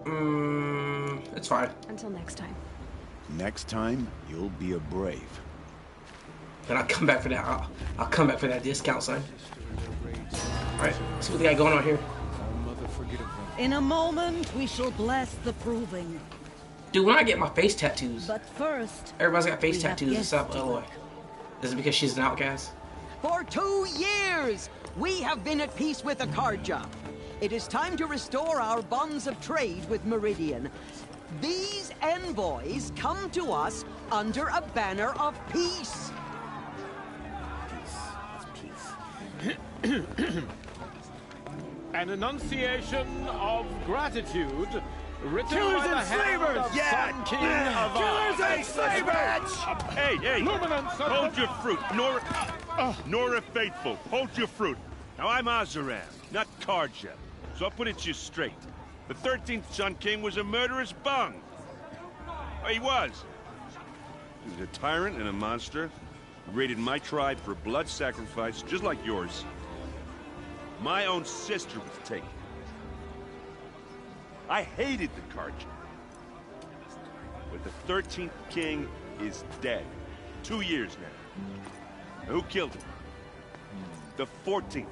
It's fine. Until next time. Next time, you'll be a brave. Then I'll come back for that. I'll come back for that discount, son. Alright, let's see what they got going on here. In a moment, we shall bless the proving. Dude, when I get my face tattoos, But first, everybody's got face we have tattoos in guests South to Illinois. Is it because she's an outcast? For 2 years, we have been at peace with Akarja. It is time to restore our bonds of trade with Meridian. These envoys come to us under a banner of peace. An enunciation of gratitude written Killers by the and hand slavers! of Yeah! Sun King of Killers and slavers! Hey, hey! Luminance of Hold the- your fruit, Nora Faithful. Hold your fruit. Now I'm Azaram, not Karja, so I'll put it to you straight. The 13th Sun King was a murderous bung. Oh, he was. He was a tyrant and a monster. He raided my tribe for blood sacrifice, just like yours. My own sister was taken. I hated the Karja. But the 13th king is dead. 2 years now. Who killed him? The 14th.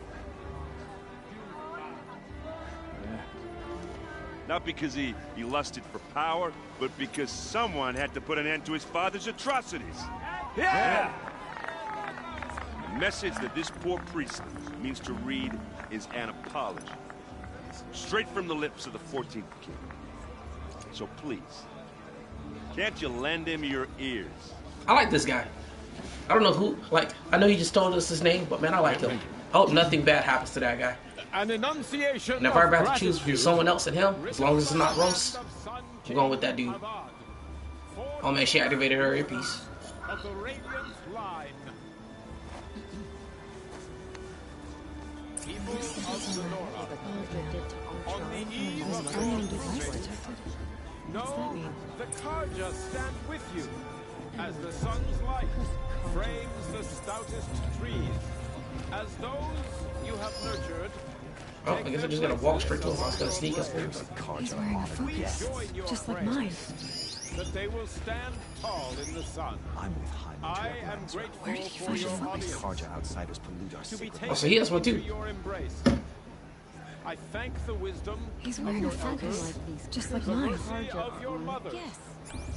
Not because he lusted for power, but because someone had to put an end to his father's atrocities. Yeah! The message that this poor priest means to read is an apology. Straight from the lips of the 14th king. So please, can't you lend him your ears? I like this guy. I don't know who, like, I know he just told us his name, but man, I like him. I hope nothing bad happens to that guy. An enunciation And if of I ever have to choose gratitude between someone else and him, as long as it's not Ross, of Sun I'm going with that dude. King Avad. Oh man, she activated her earpiece. Of the Radiant line. People of the Nora. On the eve of your strength. Know the Karja stand with you as the sun's light frames the stoutest trees. As those you have nurtured. Oh, I guess I'm just gonna walk straight to him. I was gonna sneak up here. He's wearing a focus, Join your just like prayers mine. that they will stand tall in the sun. I'm with Hyman. I am grateful Where did you for find your the focus? audience. Karja outsiders pollute our To be sacred taken Oh, so he has one too. into your embrace. I thank the wisdom He's of wearing your a focus, elders, just like the mine. mercy of your mothers. Yes.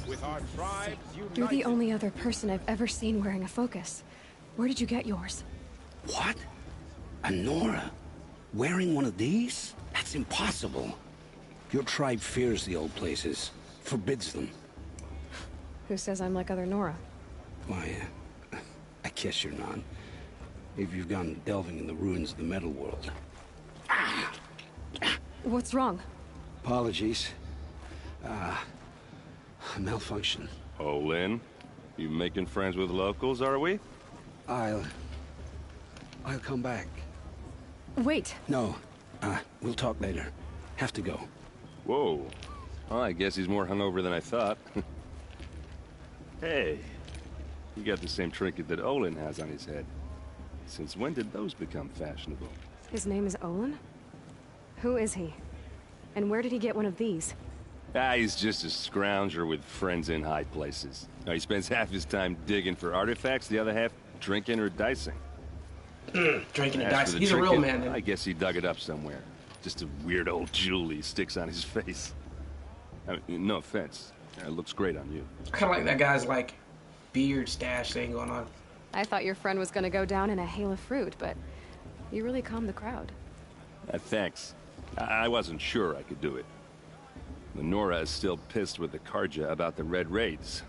With our tribes united. You're the only other person I've ever seen wearing a focus. Where did you get yours? What? A Nora? Wearing one of these? That's impossible. Your tribe fears the old places, forbids them. Who says I'm like other Nora? Why, I guess you're not. If you've gone delving in the ruins of the metal world. What's wrong? Apologies. A malfunction. Oh, Lynn, you making friends with locals, are we? I'll come back. Wait. No, we'll talk later. Have to go. Whoa. Well, I guess he's more hungover than I thought. Hey, you got the same trinket that Olin has on his head. Since when did those become fashionable? His name is Olin? Who is he? And where did he get one of these? He's just a scrounger with friends in high places. He spends half his time digging for artifacts, the other half drinking or dicing. Drinking and As for dicing. the He's a real trinket, man then. I guess he dug it up somewhere. Just a weird old jewel he sticks on his face. I mean, no offense. It looks great on you. I kinda like that guy's like beard stash thing going on. I thought your friend was gonna go down in a hail of fruit, but you really calmed the crowd. Thanks. I wasn't sure I could do it. The Nora is still pissed with the Karja about the Red Raids.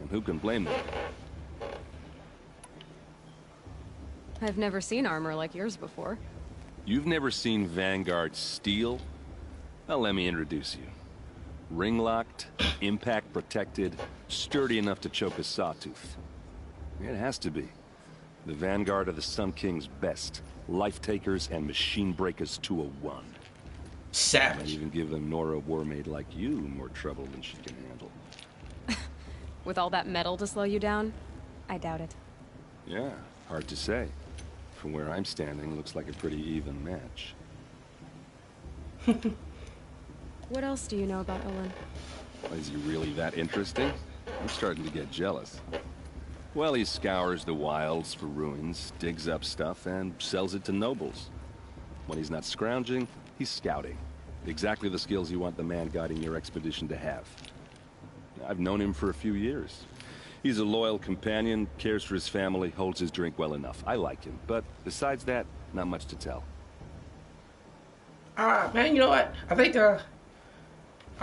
And who can blame them? I've never seen armor like yours before. You've never seen Vanguard steel? Well, let me introduce you. Ring-locked, impact-protected, sturdy enough to choke a sawtooth. It has to be. The Vanguard of the Sun King's best. Life-takers and machine breakers to a one. Might Savage. even give a Nora warmaid like you more trouble than she can handle. With all that metal to slow you down? I doubt it. Yeah, hard to say. From where I'm standing, looks like a pretty even match. What else do you know about Olin? Is he really that interesting? I'm starting to get jealous. Well, he scours the wilds for ruins, digs up stuff, and sells it to nobles. When he's not scrounging, he's scouting. Exactly the skills you want the man guiding your expedition to have. I've known him for a few years. He's a loyal companion, cares for his family, holds his drink well enough. I like him, but besides that, not much to tell. Man, you know what? I think I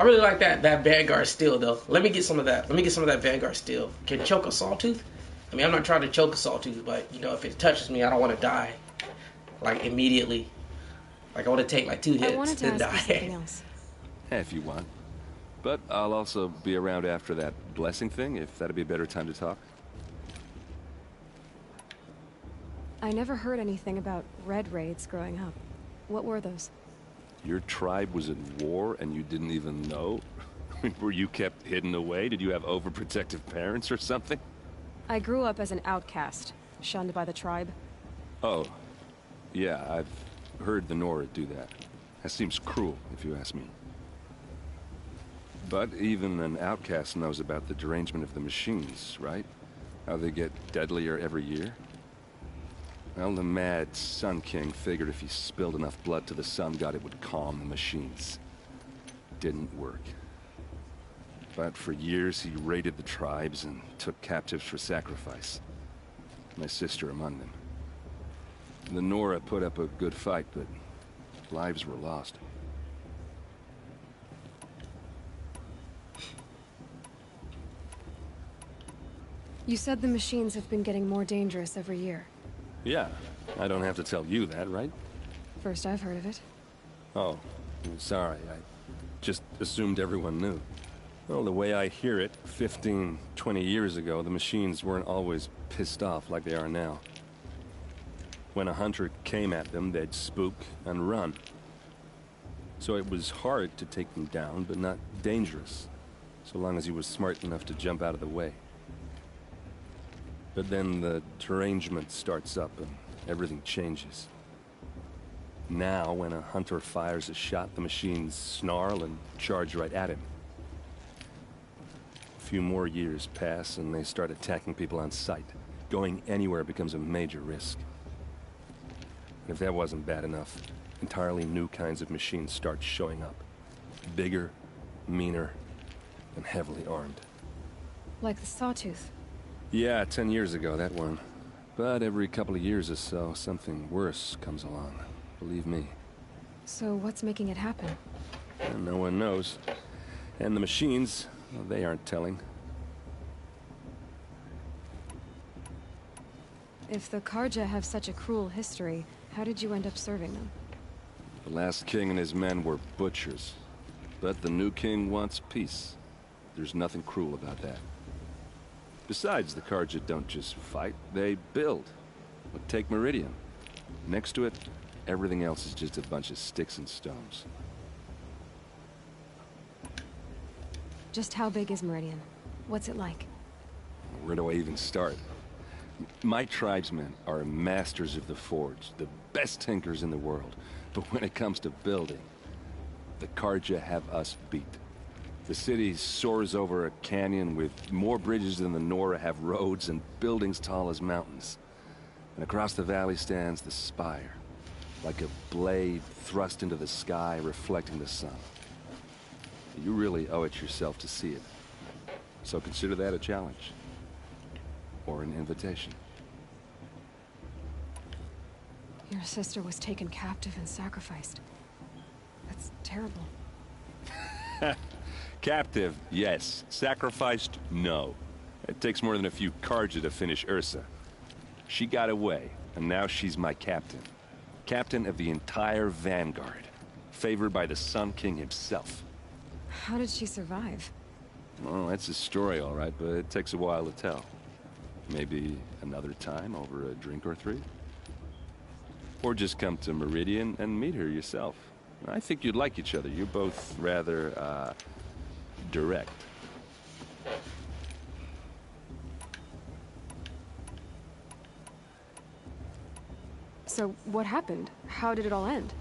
really like that Vanguard steel though. Let me get some of that. Let me get some of that Vanguard steel. Can choke a sawtooth? I mean, I'm not trying to choke a sawtooth, but you know, if it touches me, I don't want to die like immediately. Like I want to take like 2 hits I wanted to then ask you die. something else. If you want. But I'll also be around after that blessing thing, if that'd be a better time to talk. I never heard anything about red raids growing up. What were those? Your tribe was at war and you didn't even know? Were you kept hidden away? Did you have overprotective parents or something? I grew up as an outcast, shunned by the tribe. Oh, yeah, I've heard the Nora do that. That seems cruel, if you ask me. But even an outcast knows about the derangement of the machines, right? How they get deadlier every year? Well, the mad Sun King figured if he spilled enough blood to the Sun God, it would calm the machines. Didn't work. But for years, he raided the tribes and took captives for sacrifice. My sister among them. The Nora put up a good fight, but lives were lost. You said the machines have been getting more dangerous every year. Yeah, I don't have to tell you that, right? First I've heard of it. Oh, sorry, I just assumed everyone knew. Well, the way I hear it, 15, 20 years ago, the machines weren't always pissed off like they are now. When a hunter came at them, they'd spook and run. So it was hard to take them down, but not dangerous, so long as he was smart enough to jump out of the way. But then the derangement starts up and everything changes. Now, when a hunter fires a shot, the machines snarl and charge right at him. A few more years pass and they start attacking people on sight. Going anywhere becomes a major risk. And if that wasn't bad enough, entirely new kinds of machines start showing up. Bigger, meaner, and heavily armed. Like the Sawtooth. Yeah, 10 years ago, that one. But every couple of years or so, something worse comes along. Believe me. So what's making it happen? And no one knows. And the machines, well, they aren't telling. If the Karja have such a cruel history, how did you end up serving them? The last king and his men were butchers. But the new king wants peace. There's nothing cruel about that. Besides, the Karja don't just fight, they build. But take Meridian. Next to it, everything else is just a bunch of sticks and stones. Just how big is Meridian? What's it like? Where do I even start? My tribesmen are masters of the forge, the best tinkers in the world. But when it comes to building, the Karja have us beat. The city soars over a canyon with more bridges than the Nora have roads and buildings tall as mountains. And across the valley stands the spire, like a blade thrust into the sky reflecting the sun. You really owe it yourself to see it. So consider that a challenge. Or an invitation. Your sister was taken captive and sacrificed. That's terrible. Captive, yes. Sacrificed, no. It takes more than a few Karja to finish Ursa. She got away, and now she's my captain. Captain of the entire Vanguard. Favored by the Sun King himself. How did she survive? Well, that's a story, all right, but it takes a while to tell. Maybe another time over a drink or three? Or just come to Meridian and meet her yourself. I think you'd like each other. You're both rather, direct. So, what happened? How did it all end?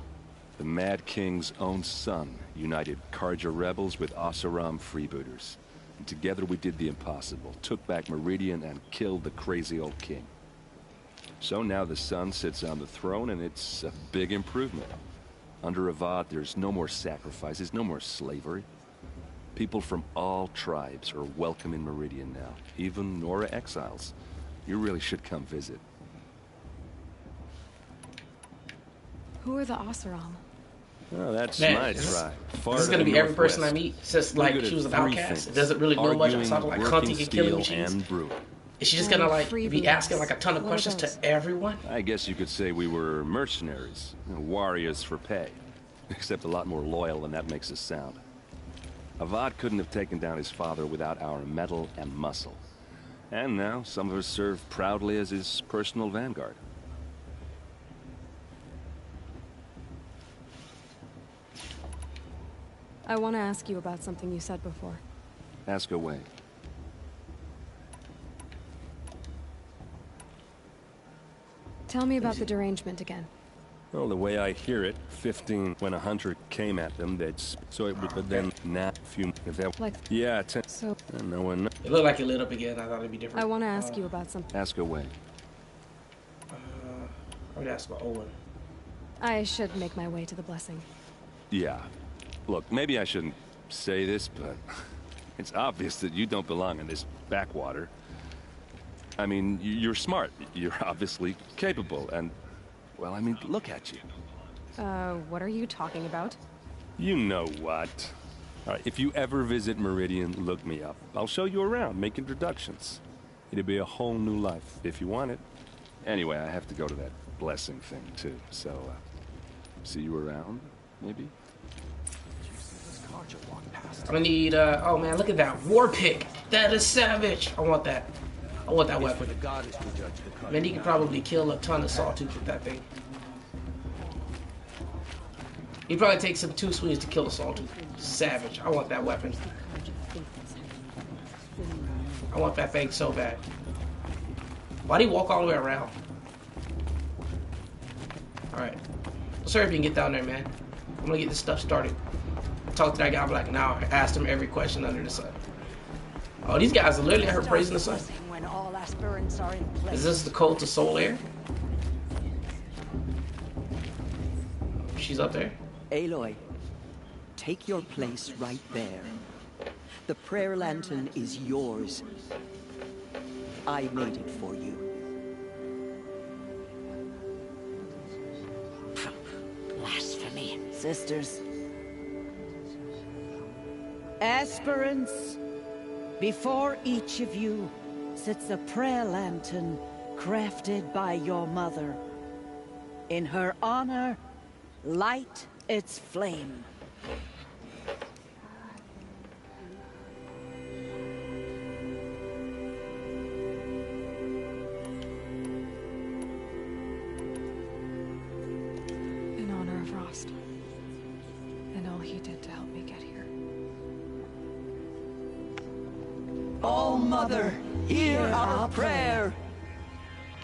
The Mad King's own son united Karja rebels with Oseram freebooters. And together we did the impossible, took back Meridian and killed the crazy old king. So now the son sits on the throne and it's a big improvement. Under Avad, there's no more sacrifices, no more slavery. People from all tribes are welcome in Meridian now, even Nora exiles. You really should come visit. Who are the Oseram? Oh, that's Man, my this tribe. This is gonna be every person I meet. It's just like she was an outcast. It doesn't really know much outside of like hunting and killing machines. Is she just gonna like be asking like a ton of questions to everyone? I guess you could say we were mercenaries, warriors for pay. Except a lot more loyal than that makes us sound. Avad couldn't have taken down his father without our metal and muscle. And now some of us serve proudly as his personal vanguard. I want to ask you about something you said before. Ask away. Tell me about the derangement again. Well, the way I hear it, 15 when a hunter came at them, so it would, but then not few. If that, like, yeah, so no one. It looked like it lit up again. I thought it'd be different. I want to ask you about something. Ask away. I would ask about Owen. I should make my way to the blessing. Yeah. Look, maybe I shouldn't say this, but it's obvious that you don't belong in this backwater. I mean, you're smart. You're obviously capable, and, well, I mean, look at you. What are you talking about? You know what. All right, if you ever visit Meridian, look me up. I'll show you around, make introductions. It'll be a whole new life, if you want it. Anyway, I have to go to that blessing thing, too, so, see you around, maybe? I'm gonna need, oh man, look at that war pick. That is savage. I want that. I want that weapon. Man, you can probably kill a ton of sawtooth with that thing. He probably takes him 2 swings to kill a sawtooth. Savage. I want that weapon. I want that thing so bad. Why'd he walk all the way around? Alright. Let's hurry up and get down there, man. I'm gonna get this stuff started. Talk to that guy for like an hour. Asked him every question under the sun. Oh, these guys are literally her praising the sun. When all aspirants are in place. Is this the cult to Soul Air? She's up there. Aloy, take your place right there. The prayer lantern is yours. I made it for you. Blasphemy. Sisters. Aspirants, before each of you sits a prayer lantern crafted by your mother. In her honor, light its flame. In honor of Rost. And all he did to help me get here. Oh, Mother, hear our prayer.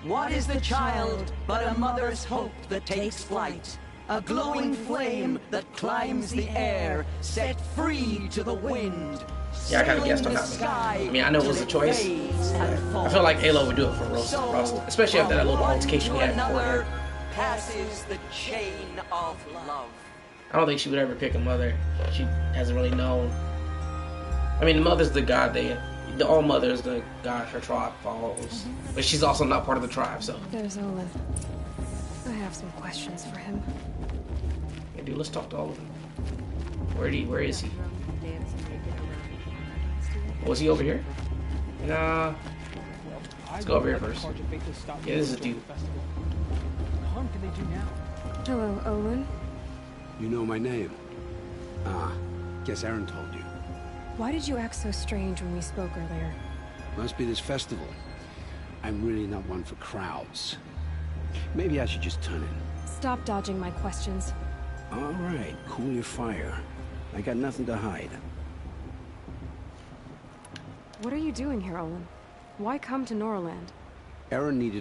What is the child but a mother's hope that takes flight? A glowing flame that climbs the air, set free to the wind. Yeah, I kind of guessed on that one. I mean, I know it was a choice. I feel like Aloy would do it for Rost, especially after that little altercation we had before. Passes the chain of love. I don't think she would ever pick a mother. She hasn't really known. I mean, the mother's the god the all mother is the god her tribe follows, but she's also not part of the tribe. So there's Olin. I have some questions for him. Yeah, dude, let's talk to all of them. Where is he? Was he over here? Nah. Let's go over here first. Yeah, this is a dude. Hello, Olin. You know my name? Ah, guess Aaron told you. Why did you act so strange when we spoke earlier? Must be this festival. I'm really not one for crowds. Maybe I should just turn in. Stop dodging my questions. All right, cool your fire. I got nothing to hide. What are you doing here, Olin? Why come to Norland? Aaron needed